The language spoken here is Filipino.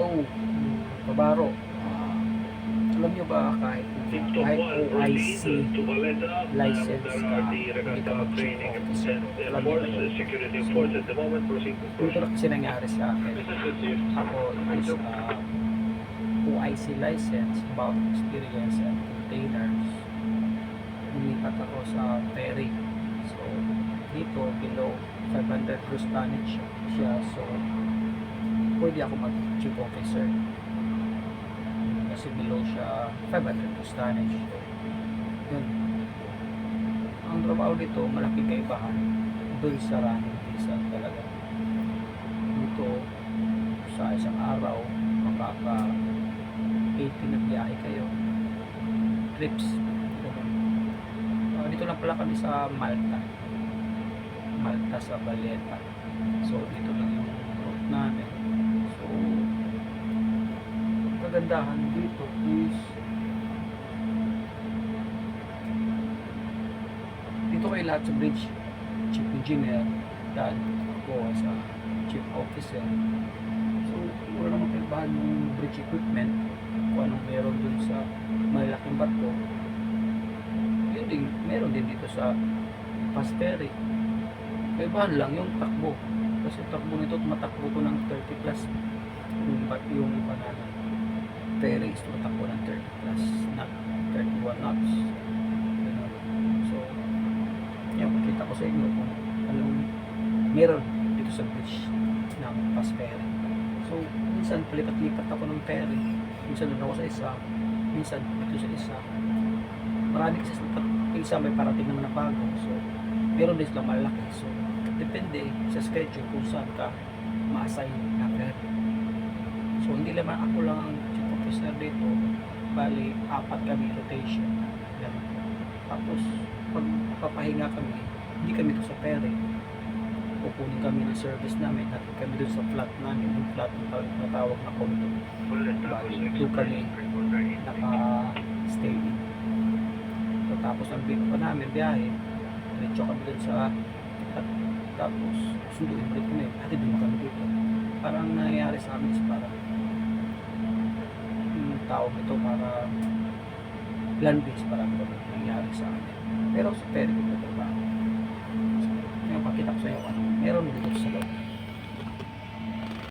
Hello, Kabaro. Alam nyo ba kahit OIC license ka, hindi ka mag-chief officer? Alam nyo ba yun? So, dito na kasi nangyari sa akin. Ako is OIC license, about experience and containers. Lumipat ako sa ferry. So, dito below 500 cruise tonnage siya. So, pwede ako mag-chief officer kasi below siya 500 cruise tonnage. So, yun. Ang trabaho dito, malaking kaibahan dun sa running visa talaga. Dito, sa isang araw, makaka 80 na biyahe kayo. Trips. Dito lang pala kami sa Malta. Malta sa Valletta. So, dito lang yung route namin. So, kagandahan dito is dito kayo lahat sa bridge. Chief engineer, dahil ako as a chief officer. So, wala naman kaibahan yung bridge equipment kung anong meron dun sa malaking barko. Yun din, meron din dito sa fast ferry. Kaibahan lang yung takbo. Kasi takbo nito, matakbo ko ng 30 plus. Yung iba na ferry is matakbo ng 30 plus, not 31 knots. So, yan, pakita ko sa inyo kung anong meron dito sa bridge ng fast ferry. So, minsan palipat-lipat ako ng ferry. Minsan doon ako sa isa, minsan dito sa isa. Marami kasi isa may parating naman na bago. So, meron din silang malaki. So, depende sa schedule kung saan ka ma-assign na ferry. So, hindi naman ako lang ang chief officer dito. Bali, 4 kami rotation. Yan. Tapos, pag papahinga kami, hindi kami doon sa ferry. Pupunin kami ng service namin at kami doon sa flat namin. Yung flat na tawag na condo. Bali, doon kami naka-stay in. So, tapos ang pa namin biyahe, diretso kami doon sa at tapos sunduin ulit kami at doon kami dito. Parang nangyayari sa amin is parang yung tawag ito para land base, parang nangyayari sa amin. Pero sa ferry ko trabaho. So, yung pakita ko sa iyo ano meron dito sa loob.